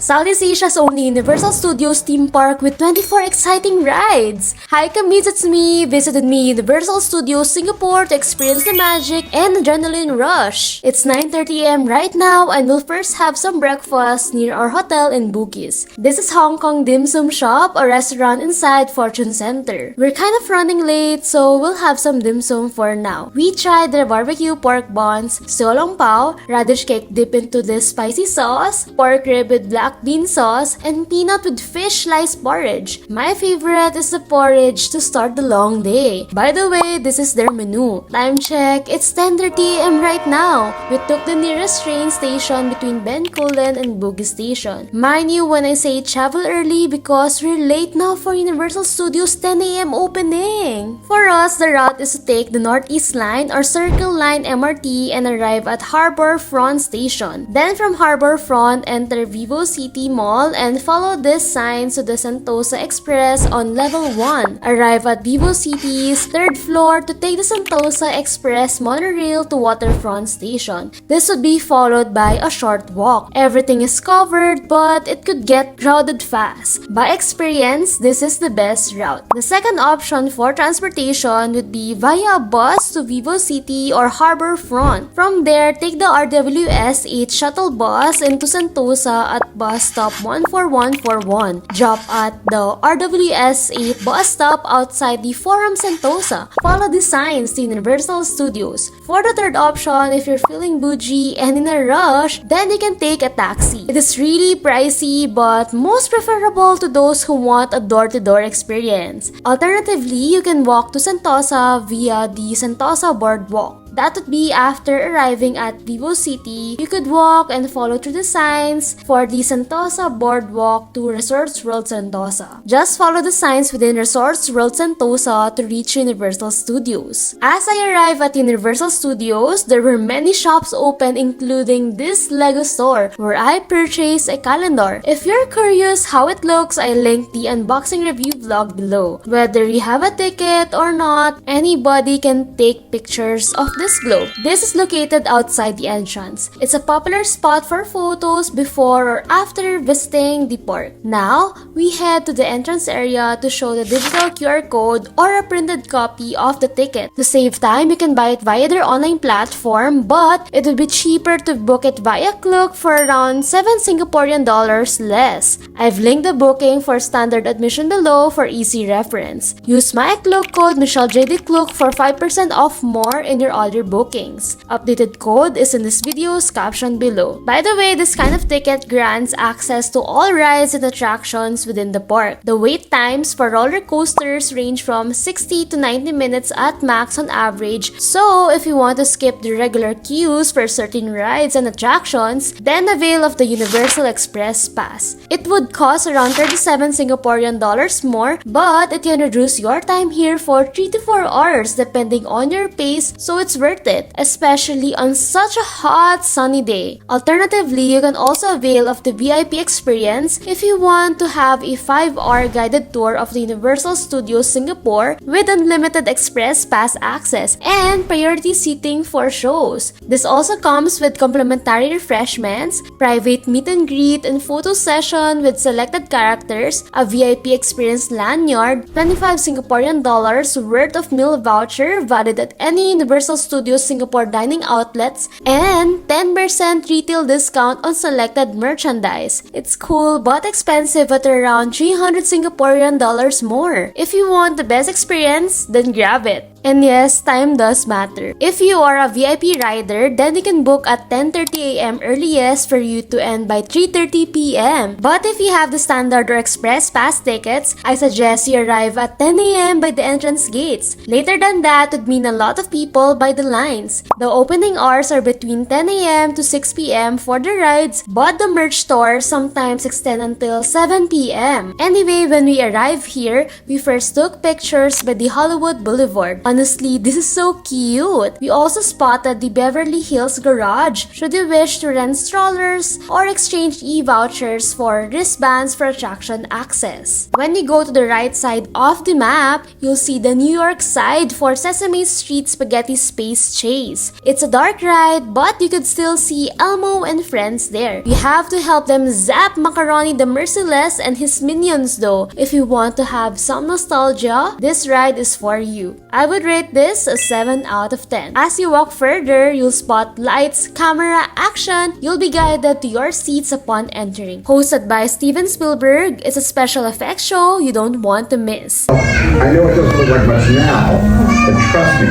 Southeast Asia's only Universal Studios theme park with 24 exciting rides! Hi Kamis, it's me! Visited me Universal Studios Singapore to experience the magic and adrenaline rush. It's 9:30 AM right now and we'll first have some breakfast near our hotel in Bugis. This is Hong Kong Dim Sum Shop, a restaurant inside Fortune Center. We're kind of running late, so we'll have some dim sum for now. We tried their barbecue pork buns, xiaolong pao, radish cake dipped into this spicy sauce, pork rib with black bean sauce, and peanut with fish slice porridge. My favorite is the porridge to start the long day. By the way, this is their menu. Time check, it's 10:30 AM right now. We took the nearest train station between Bencoolen and Bugis Station. Mind you when I say travel early because we're late now for Universal Studios 10 AM opening. For us, the route is to take the Northeast Line or Circle Line MRT and arrive at Harbour Front Station. Then from Harbour Front, enter Vivo City Mall and follow this sign to the Sentosa Express on level 1. Arrive at Vivo City's 3rd floor to take the Sentosa Express monorail to Waterfront Station. This would be followed by a short walk. Everything is covered, but it could get crowded fast. By experience, this is the best route. The second option for transportation would be via a bus to Vivo City or Harbour Front. From there, take the RWS 8 shuttle bus into Sentosa at bus stop 14141. Drop at the RWS 8 bus stop outside the Forum Sentosa. Follow the signs to Universal Studios. For the third option, if you're feeling bougie and in a rush, then you can take a taxi. It is really pricey but most preferable to those who want a door-to-door experience. Alternatively, you can walk to Sentosa via the Sentosa Boardwalk. That would be after arriving at Vivo City. You could walk and follow through the signs for the Sentosa Boardwalk to Resorts World Sentosa. Just follow the signs within Resorts World Sentosa to reach Universal Studios. As I arrived at Universal Studios, there were many shops open including this Lego store where I purchased a calendar. If you're curious how it looks, I linked the unboxing review vlog below. Whether you have a ticket or not, anybody can take pictures of this globe. This is located outside the entrance. It's a popular spot for photos before or after visiting the park. Now, we head to the entrance area to show the digital QR code or a printed copy of the ticket. To save time, you can buy it via their online platform, but it would be cheaper to book it via Klook for around 7 Singaporean dollars less. I've linked the booking for standard admission below for easy reference. Use my Klook code MichelleJDKlook for 5% off more in your other bookings. Updated code is in this video's caption below. By the way, this kind of ticket grants access to all rides and attractions within the park. The wait times for roller coasters range from 60 to 90 minutes at max on average, so if you want to skip the regular queues for certain rides and attractions, then avail of the Universal Express Pass. It would cost around 37 Singaporean dollars more, but it can reduce your time here for 3 to 4 hours depending on your pace, so it's worth it, especially on such a hot sunny day. Alternatively, you can also avail of the VIP experience if you want to have a 5-hour guided tour of the Universal Studios Singapore with unlimited Express Pass access and priority seating for shows. This also comes with complimentary refreshments, private meet and greet and photo session with selected characters, a VIP experience lanyard, 25 Singaporean dollars worth of meal voucher valid at any Universal Studios Singapore dining outlets, and 10% retail discount on selected merchandise. It's cool but expensive at around 300 Singaporean dollars more. If you want the best experience, then grab it. And yes, time does matter. If you are a VIP rider, then you can book at 10:30 AM earliest for you to end by 3:30 PM. But if you have the standard or express pass tickets, I suggest you arrive at 10 AM by the entrance gates. Later than that would mean a lot of people by the lines. The opening hours are between 10 AM to 6 PM for the rides, but the merch store sometimes extend until 7 PM. Anyway, when we arrived here, we first took pictures by the Hollywood Boulevard. Honestly, this is so cute. We also spotted the Beverly Hills Garage should you wish to rent strollers or exchange e-vouchers for wristbands for attraction access. When you go to the right side of the map, you'll see the New York side for Sesame Street Spaghetti Space Chase. It's a dark ride, but you could still see Elmo and friends there. You have to help them zap Macaroni the Merciless and his minions though. If you want to have some nostalgia, this ride is for you. I would rate this a 7 out of 10. As you walk further, you'll spot lights, camera, action. You'll be guided to your seats upon entering. Hosted by Steven Spielberg, it's a special effects show you don't want to miss. I know it doesn't look like much now, but trust me,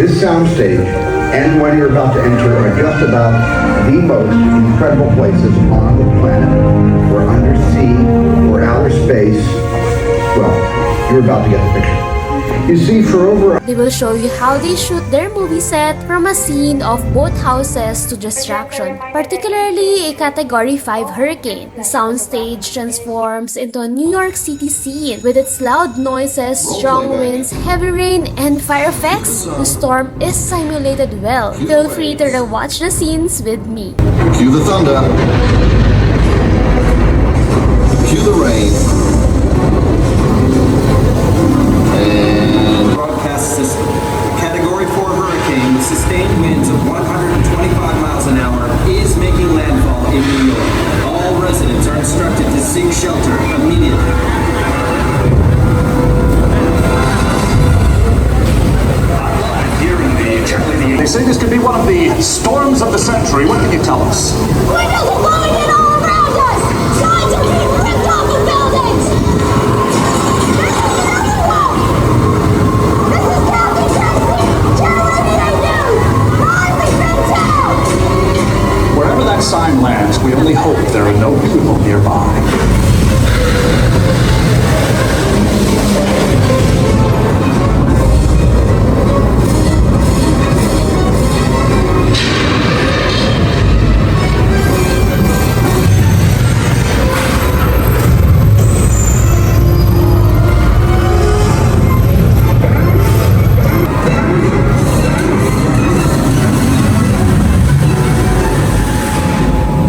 this soundstage and what you're about to enter are just about the most incredible places on the planet. We're undersea, we're outer space. Well, you're about to get the picture. You see, for over They will show you how they shoot their movie set from a scene of boat houses to distraction, particularly a Category 5 hurricane. The soundstage transforms into a New York City scene with its loud noises, strong winds, heavy rain, and fire effects. The storm is simulated well. Feel free to rewatch the scenes with me. Cue the thunder. Cue the rain. And broadcast system. Category 4 hurricane with sustained winds of 125 miles an hour is making landfall in New York. All residents are instructed to seek shelter immediately. They say this could be one of the storms of the century. What can you tell us? Windows are blowing in all around us! Signs are being ripped off of buildings! This is everywhere! This is Captain Jackson! Jeraldin News! Live from Midtown! Wherever that sign lands, we only hope there are no people nearby.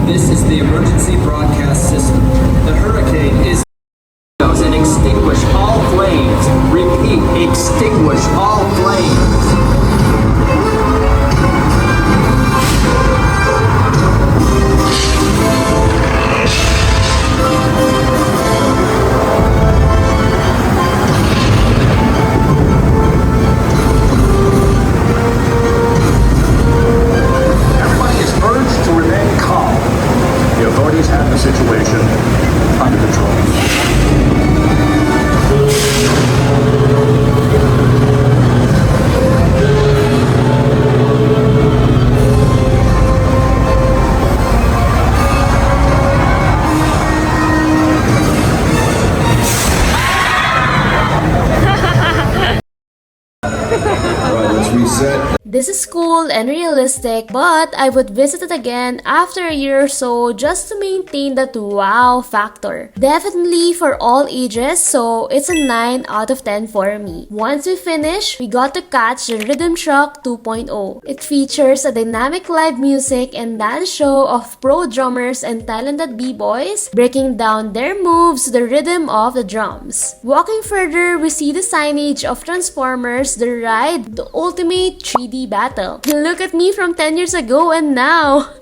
This is the emergency broadcast system. The hurricane is and extinguish all flames. Repeat, extinguish all flames. Everybody is urged to remain calm. The authorities have the situation under control. Alright, let's reset. This is cool and realistic, but I would visit it again after a year or so just to maintain that wow factor. Definitely for all ages, so it's a 9 out of 10 for me. Once we finish, we got to catch the Rhythm Truck 2.0. It features a dynamic live music and dance show of pro drummers and talented b-boys breaking down their moves to the rhythm of the drums. Walking further, we see the signage of Transformers, the ride, the ultimate 3D battle. Look at me from 10 years ago and now.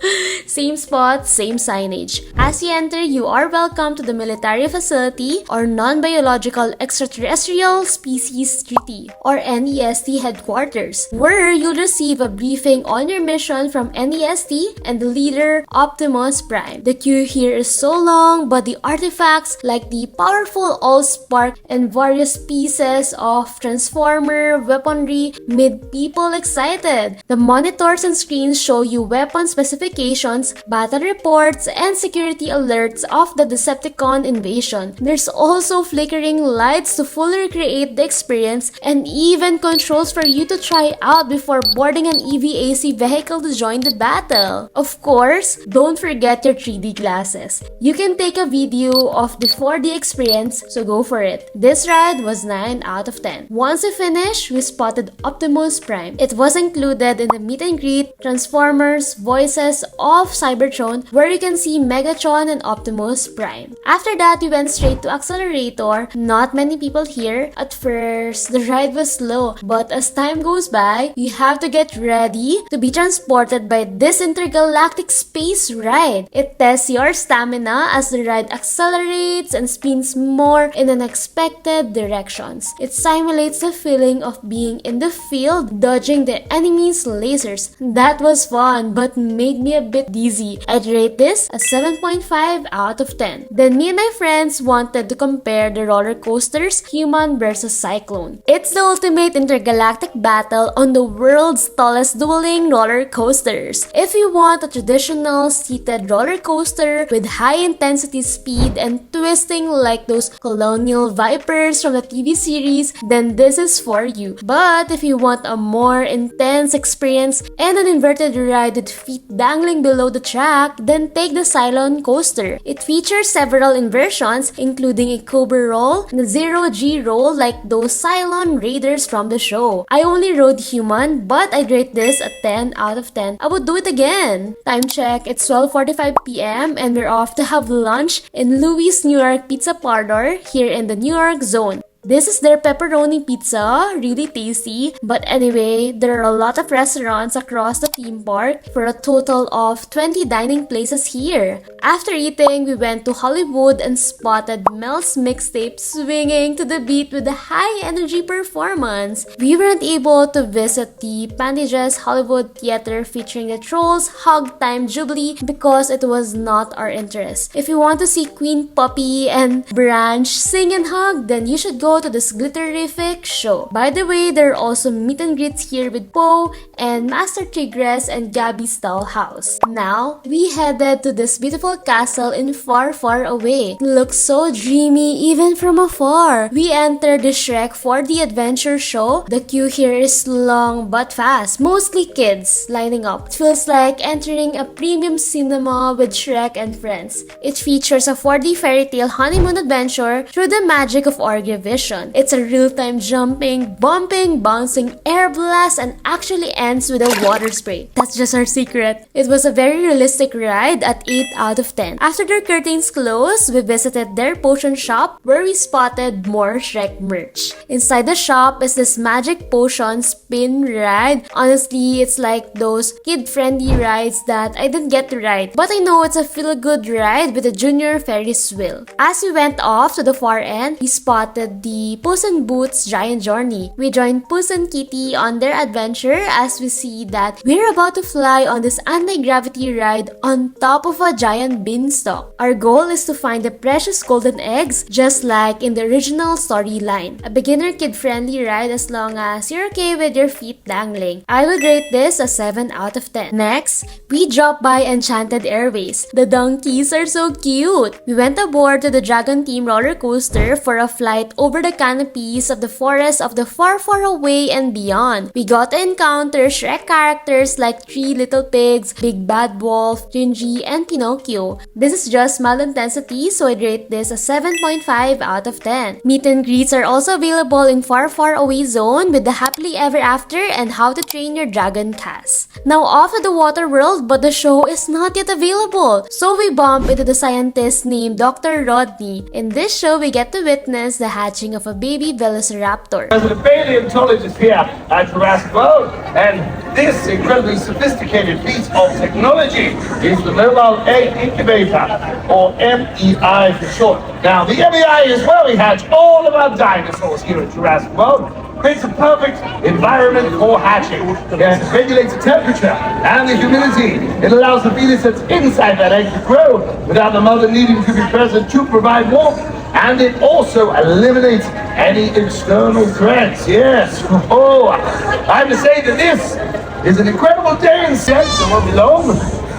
Same spot, same signage. As you enter, you are welcome to the military facility or non-biological extraterrestrial species treaty or NEST headquarters, where you'll receive a briefing on your mission from NEST and the leader Optimus Prime. The queue here is so long, but the artifacts like the powerful Allspark and various pieces of Transformer weaponry made people excited excited. The monitors and screens show you weapon specifications, battle reports, and security alerts of the Decepticon invasion. There's also flickering lights to fully recreate the experience and even controls for you to try out before boarding an EVAC vehicle to join the battle. Of course, don't forget your 3D glasses. You can take a video of the 4D experience, so go for it. This ride was 9 out of 10. Once we finished, we spotted Optimus Prime. It was included in the meet and greet Transformers Voices of Cybertron, where you can see Megatron and Optimus Prime. After that, we went straight to Accelerator. Not many people here. At first, the ride was slow, but as time goes by, you have to get ready to be transported by this intergalactic space ride. It tests your stamina as the ride accelerates and spins more in unexpected directions. It simulates the feeling of being in the field, dodging the enemy's lasers. That was fun, but made me a bit dizzy. I'd rate this a 7.5 out of 10. Then me and my friends wanted to compare the roller coasters, Human versus Cyclone. It's the ultimate intergalactic battle on the world's tallest dueling roller coasters. If you want a traditional seated roller coaster with high-intensity speed and twisting like those colonial vipers from the TV series, then this is for you. But if you want a more intense experience and an inverted ride with feet dangling below the track, then take the Cylon coaster. It features several inversions, including a Cobra roll and a zero-G roll like those Cylon Raiders from the show. I only rode Human, but I'd rate this a 10 out of 10. I would do it again. Time check, it's 12:45 p.m. and we're off to have lunch in Louis' New York Pizza Parlor here in the New York zone. This is their pepperoni pizza, really tasty. But anyway, there are a lot of restaurants across the theme park for a total of 20 dining places here. After eating, we went to Hollywood and spotted Mel's mixtape swinging to the beat with a high energy performance. We weren't able to visit the Pantages Hollywood Theater featuring the Trolls Hog Time Jubilee because it was not our interest. If you want to see Queen Puppy and Branch sing and hug, then you should go to this glitterific show. By the way, there are also meet and greets here with Poe and Master Tigress and Gabby's dollhouse. Now, we headed to this beautiful castle in Far, Far Away. It looks so dreamy even from afar. We entered the Shrek 4D Adventure show. The queue here is long but fast, mostly kids lining up. It feels like entering a premium cinema with Shrek and friends. It features a 4D fairy tale honeymoon adventure through the magic of Orgevision. It's a real-time jumping, bumping, bouncing air blast and actually ends with a water spray. That's just our secret. It was a very realistic ride at 8 out of 10. After their curtains closed, we visited their potion shop where we spotted more Shrek merch. Inside the shop is this magic potion spin ride. Honestly, it's like those kid-friendly rides that I didn't get to ride, but I know it's a feel-good ride with a junior Ferris wheel. As we went off to the far end, we spotted the Puss in Boots Giant Journey. We joined Puss and Kitty on their adventure as we see that we're about to fly on this anti-gravity ride on top of a giant beanstalk. Our goal is to find the precious golden eggs, just like in the original storyline. A beginner kid-friendly ride as long as you're okay with your feet dangling. I would rate this a 7 out of 10. Next, we dropped by Enchanted Airways. The donkeys are so cute. We went aboard to the Dragon Team roller coaster for a flight over the canopies of the forest of the Far, Far Away and beyond. We got to encounter Shrek characters like Three Little Pigs, Big Bad Wolf, Gingy, and Pinocchio. This is just mild intensity, so I'd rate this a 7.5 out of 10. Meet and greets are also available in Far, Far Away zone with the Happily Ever After and How to Train Your Dragon cast. Now off to the water world, but the show is not yet available, so we bump into the scientist named Dr. Rodney. In this show, we get to witness the hatching of a baby velociraptor. As a paleontologist here at Jurassic World, and this incredibly sophisticated piece of technology is the Mobile Egg Incubator, or MEI for short. Now, the MEI is where we hatch all of our dinosaurs here at Jurassic World. Creates a perfect environment for hatching. It regulates the temperature and the humidity. It allows the fetus that's inside that egg to grow without the mother needing to be present to provide warmth. And it also eliminates any external threats. Yes. Oh, I have to say that this It's an incredible day in set, so we'll be long.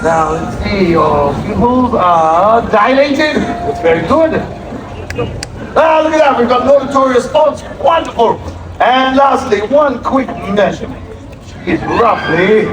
Now, let's see, your pupils are dilated. That's very good. Ah, look at that, we've got auditory response. Wonderful. And lastly, one quick measure. It's roughly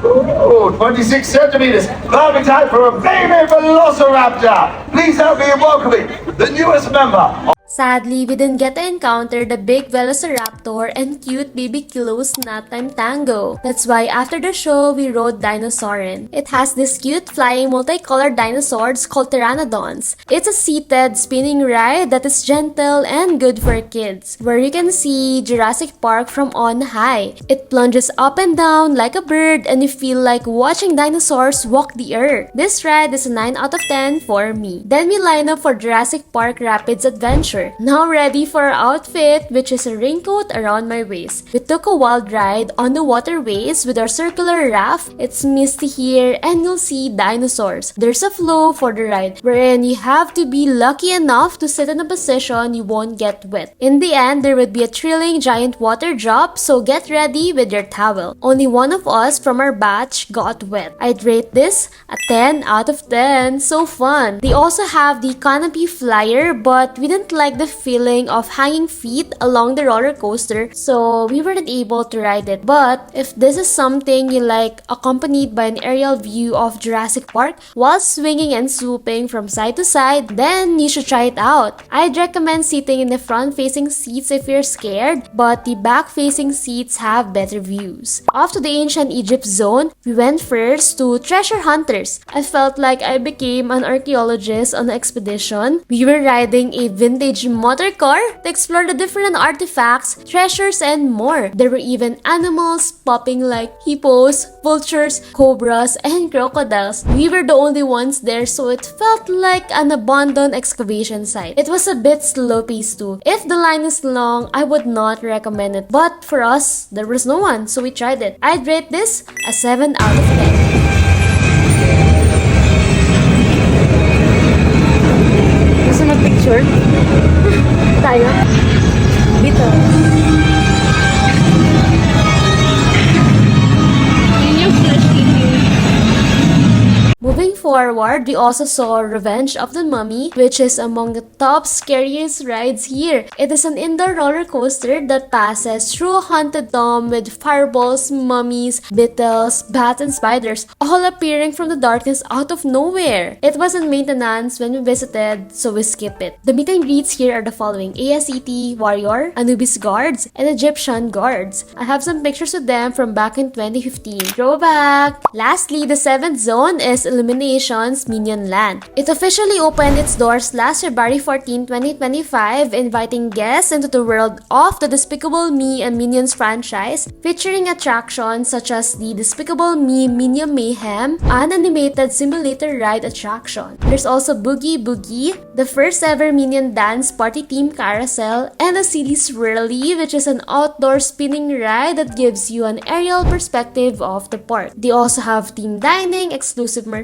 26 centimeters. Perfect height for a baby velociraptor. Please help me in welcoming the newest member. Sadly, we didn't get to encounter the big velociraptor and cute baby Kilo's nap time tango. That's why after the show, we rode Dinosaurin. It has this cute flying multicolored dinosaurs called pteranodons. It's a seated spinning ride that is gentle and good for kids, where you can see Jurassic Park from on high. It plunges up and down like a bird and you feel like watching dinosaurs walk the earth. This ride is a 9 out of 10 for me. Then we line up for Jurassic Park Rapids Adventure. Now ready for our outfit, which is a raincoat around my waist. We took a wild ride on the waterways with our circular raft. It's misty here and you'll see dinosaurs. There's a flow for the ride wherein you have to be lucky enough to sit in a position you won't get wet. In the end, there would be a thrilling giant water drop, so get ready with your towel. Only one of us from our batch got wet. I'd rate this a 10 out of 10. So fun. They also have the canopy flyer, but we didn't like the feeling of hanging feet along the roller coaster, so we weren't able to ride it. But if this is something you like, accompanied by an aerial view of Jurassic Park while swinging and swooping from side to side, then you should try it out. I'd recommend sitting in the front-facing seats if you're scared, but the back-facing seats have better views. Off to the ancient Egypt zone, we went first to Treasure Hunters. I felt like I became an archaeologist on an expedition. We were riding a vintage motor car to explore the different artifacts, treasures, and more. There were even animals popping like hippos, vultures, cobras, and crocodiles. We were the only ones there, so it felt like an abandoned excavation site. It was a bit slow paced too. If the line is long, I would not recommend it. But for us, there was no one, so we tried it. I'd rate this a 7 out of 10. Gusto mag-picture? Tayo? Dito. Moving forward, we also saw Revenge of the Mummy, which is among the top scariest rides here. It is an indoor roller coaster that passes through a haunted tomb with fireballs, mummies, beetles, bats, and spiders, all appearing from the darkness out of nowhere. It was in maintenance when we visited, so we skip it. The meet and greets here are the following: ASET Warrior, Anubis Guards, and Egyptian Guards. I have some pictures of them from back in 2015. Throwback! Lastly, the 7th zone is Illumination's Minion Land. It officially opened its doors last February 14, 2025, inviting guests into the world of the Despicable Me and Minions franchise, featuring attractions such as the Despicable Me Minion Mayhem, an animated simulator ride attraction. There's also Boogie Boogie, the first ever Minion dance party theme carousel, and a Silly Swirly, which is an outdoor spinning ride that gives you an aerial perspective of the park. They also have team dining, exclusive merchandise,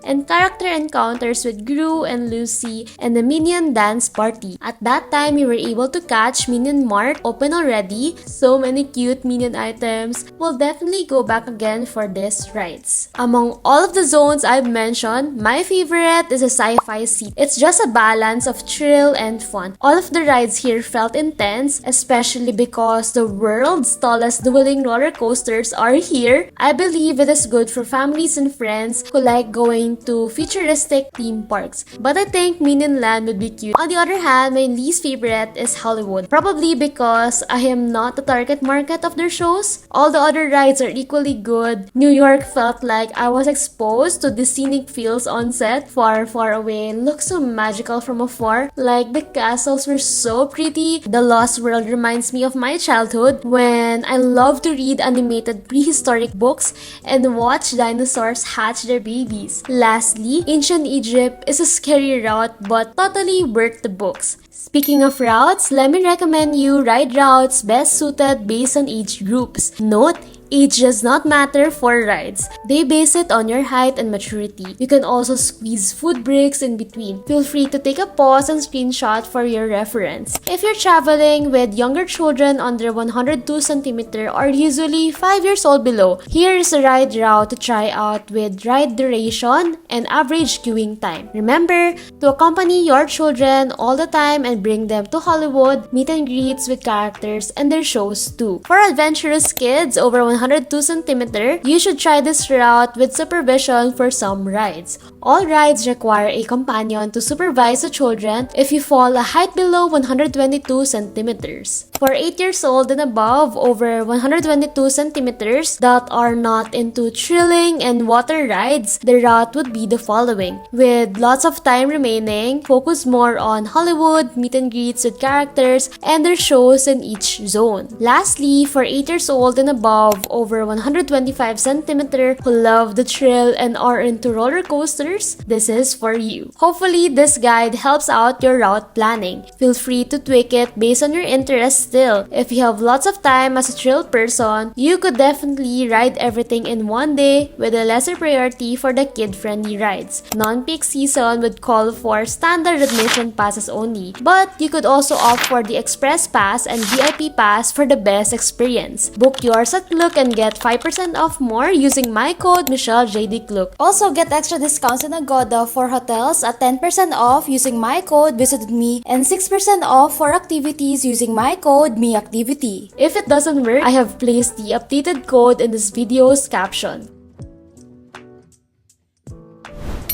and character encounters with Gru and Lucy and the Minion Dance Party. At that time, we were able to catch Minion Mart open already. So many cute Minion items. We'll definitely go back again for these rides. Among all of the zones I've mentioned, my favorite is a Sci-Fi seat. It's just a balance of thrill and fun. All of the rides here felt intense, especially because the world's tallest dueling roller coasters are here. I believe it is good for families and friends who like going to futuristic theme parks. But I think Minion Land would be cute. On the other hand, my least favorite is Hollywood. Probably because I am not the target market of their shows. All the other rides are equally good. New York felt like I was exposed to the scenic feels on set. Far, far away looks so magical from afar. Like the castles were so pretty. The Lost World reminds me of my childhood when I loved to read animated prehistoric books and watch dinosaurs hatch their babies. Lastly, Ancient Egypt is a scary route but totally worth the books. Speaking of routes, let me recommend you ride routes best suited based on age groups. Note, age does not matter for rides. They base it on your height and maturity. You can also squeeze food breaks in between. Feel free to take a pause and screenshot for your reference. If you're traveling with younger children under 102 cm or usually 5 years old below, here is a ride route to try out with ride duration and average queuing time. Remember to accompany your children all the time and bring them to Hollywood, meet and greets with characters and their shows too. For adventurous kids over 102 cm, you should try this route with supervision for some rides. All rides require a companion to supervise the children if you fall a height below 122 centimeters. For 8 years old and above, over 122 centimeters that are not into thrilling and water rides, the route would be the following. With lots of time remaining, focus more on Hollywood, meet and greets with characters, and their shows in each zone. Lastly, for 8 years old and above, over 125 centimeters who love the thrill and are into roller coasters, this is for you. Hopefully, this guide helps out your route planning. Feel free to tweak it based on your interests still. If you have lots of time as a thrill person, you could definitely ride everything in one day with a lesser priority for the kid-friendly rides. Non-peak season would call for standard admission passes only, but you could also opt for the Express Pass and VIP Pass for the best experience. Book yours at Klook and get 5% off more using my code MichelleJDKlook. Also, get extra discounts in Agoda for hotels at 10% off using my code VisitedMe and 6% off for activities using my code MeActivity. If it doesn't work, I have placed the updated code in this video's caption.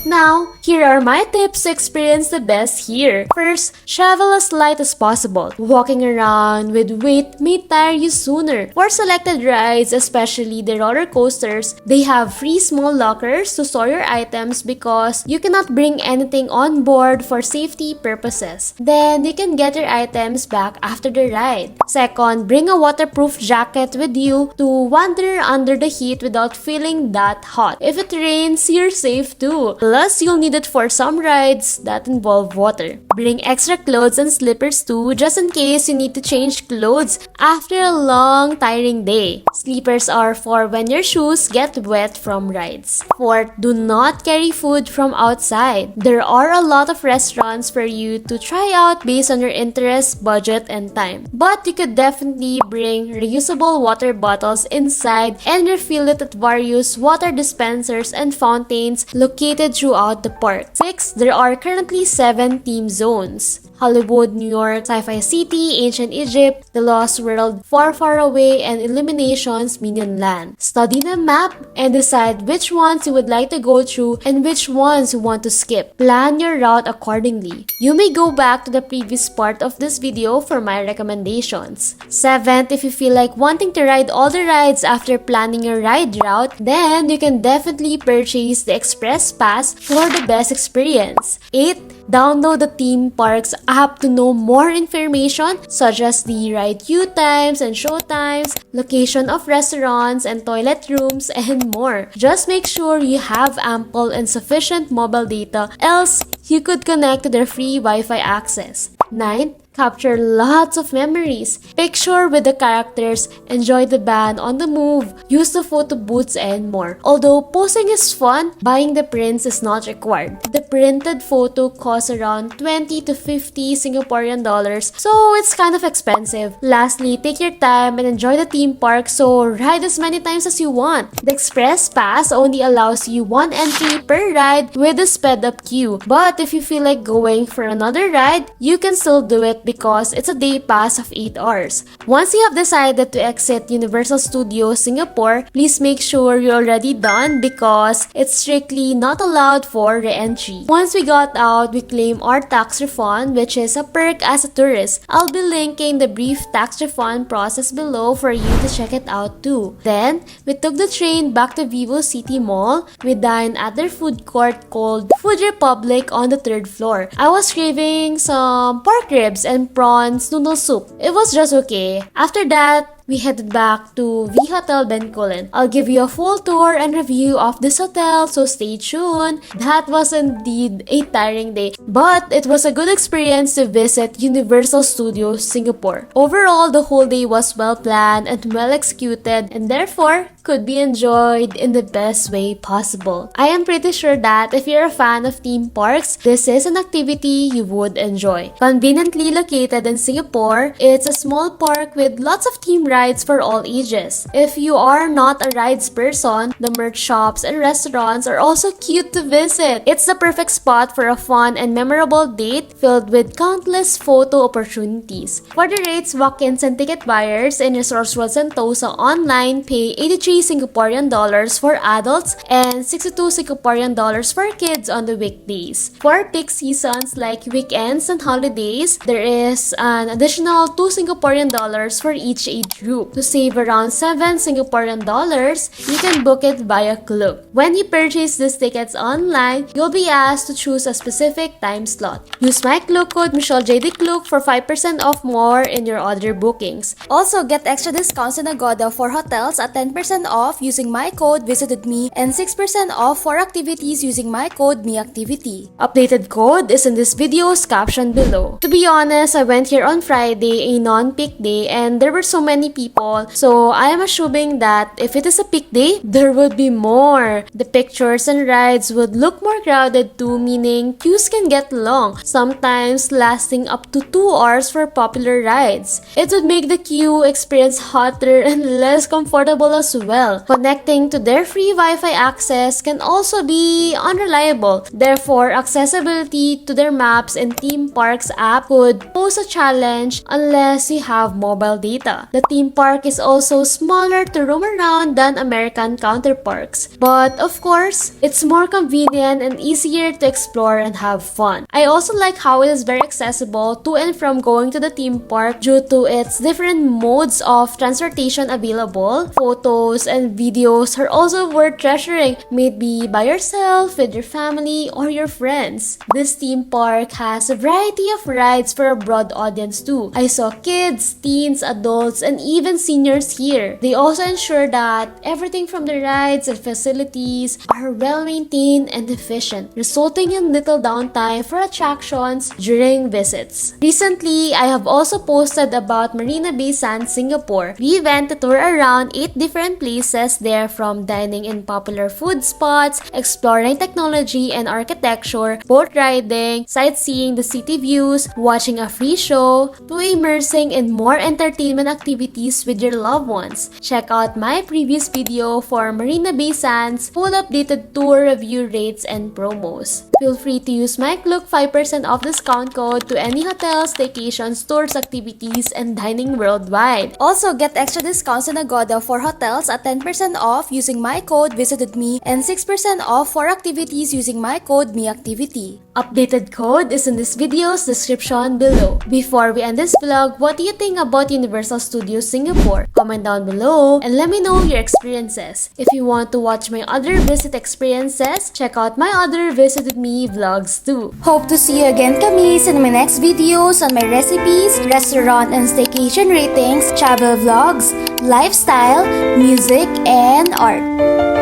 Now, here are my tips to experience the best here. First, travel as light as possible. Walking around with weight may tire you sooner. For selected rides, especially the roller coasters, they have free small lockers to store your items because you cannot bring anything on board for safety purposes. Then, you can get your items back after the ride. Second, bring a waterproof jacket with you to wander under the heat without feeling that hot. If it rains, you're safe too. Plus, you'll need it for some rides that involve water. Bring extra clothes and slippers too, just in case you need to change clothes after a long, tiring day. Slippers are for when your shoes get wet from rides. Fourth, do not carry food from outside. There are a lot of restaurants for you to try out based on your interest, budget, and time. But you could definitely bring reusable water bottles inside and refill it at various water dispensers and fountains located throughout the park. 6. There are currently 7 theme zones. Hollywood, New York, Sci-Fi City, Ancient Egypt, The Lost World, Far Far Away, and Illumination's Minion Land. Study the map and decide which ones you would like to go through and which ones you want to skip. Plan your route accordingly. You may go back to the previous part of this video for my recommendations. 7th, if you feel like wanting to ride all the rides after planning your ride route, then you can definitely purchase the Express Pass for the best experience. 8th, download the theme parks app to know more information such as the ride queue times and show times, location of restaurants and toilet rooms, and more. Just make sure you have ample and sufficient mobile data, else you could connect to their free Wi-Fi access. 9th, capture lots of memories. Picture with the characters, enjoy the band on the move, use the photo booths, and more. Although posing is fun, buying the prints is not required. The printed photo costs around 20 to 50 Singaporean dollars, so it's kind of expensive. Lastly, take your time and enjoy the theme park, so ride as many times as you want. The Express Pass only allows you 1 entry per ride with a sped up queue. But if you feel like going for another ride, you can still do it because it's a day pass of 8 hours. Once you have decided to exit Universal Studios Singapore, please make sure you're already done because it's strictly not allowed for re-entry. Once we got out, we claim our tax refund, which is a perk as a tourist. I'll be linking the brief tax refund process below for you to check it out too. Then, we took the train back to Vivo City Mall. We dined at their food court called Food Republic on the 3rd floor. I was craving some pork ribs and prawns noodle soup. It was just okay. After that, we headed back to the Hotel Bencoolen. I'll give you a full tour and review of this hotel, so stay tuned. That was indeed a tiring day, but it was a good experience to visit Universal Studios Singapore. Overall, the whole day was well planned and well executed, and therefore could be enjoyed in the best way possible. I am pretty sure that if you're a fan of theme parks, this is an activity you would enjoy. Conveniently located in Singapore, it's a small park with lots of theme rides for all ages. If you are not a rides person, the merch shops and restaurants are also cute to visit. It's the perfect spot for a fun and memorable date filled with countless photo opportunities. For the rates, walk-ins and ticket buyers in Resorts World Sentosa online pay 83 Singaporean dollars for adults and 62 Singaporean dollars for kids on the weekdays. For peak seasons like weekends and holidays, there is an additional 2 Singaporean dollars for each age group. To save around 7 Singaporean dollars, you can book it via Klook. When you purchase these tickets online, you'll be asked to choose a specific time slot. Use my Klook code MichelleJDKlook for 5% off more in your other bookings. Also, get extra discounts in Agoda for hotels at 10% off using my code VisitedMe and 6% off for activities using my code MeActivity. Updated code is in this video's caption below. To be honest, I went here on Friday, a non-peak day, and there were so many people, so I am assuming that if it is a peak day, there would be more. The pictures and rides would look more crowded too, meaning queues can get long, sometimes lasting up to 2 hours for popular rides. It would make the queue experience hotter and less comfortable as well. Connecting to their free Wi-Fi access can also be unreliable. Therefore, accessibility to their maps and theme parks app could pose a challenge unless you have mobile data. The theme park is also smaller to roam around than American counterparks, but of course, it's more convenient and easier to explore and have fun. I also like how it is very accessible to and from going to the theme park due to its different modes of transportation available. Photos and videos are also worth treasuring, maybe by yourself, with your family, or your friends. This theme park has a variety of rides for a broad audience too. I saw kids, teens, adults, and even seniors here. They also ensure that everything from the rides and facilities are well maintained and efficient, resulting in little downtime for attractions during visits. Recently, I have also posted about Marina Bay Sands, Singapore. We went to tour around 8 different places there, from dining in popular food spots, exploring technology and architecture, boat riding, sightseeing the city views, watching a free show, to immersing in more entertainment activities with your loved ones. Check out my previous video for Marina Bay Sands full updated tour review rates and promos. Feel free to use my Klook 5% off discount code to any hotels, staycations, tours, activities, and dining worldwide. Also, get extra discounts in Agoda for hotels at 10% off using my code VisitedMe and 6% off for activities using my code MeActivity. Updated code is in this video's description below. Before we end this vlog, what do you think about Universal Studios Singapore? Comment down below and let me know your experiences. If you want to watch my other visit experiences, check out my other Visit With Me vlogs too. Hope to see you again, Kamis, in my next videos on my recipes, restaurant and staycation ratings, travel vlogs, lifestyle, music, and art.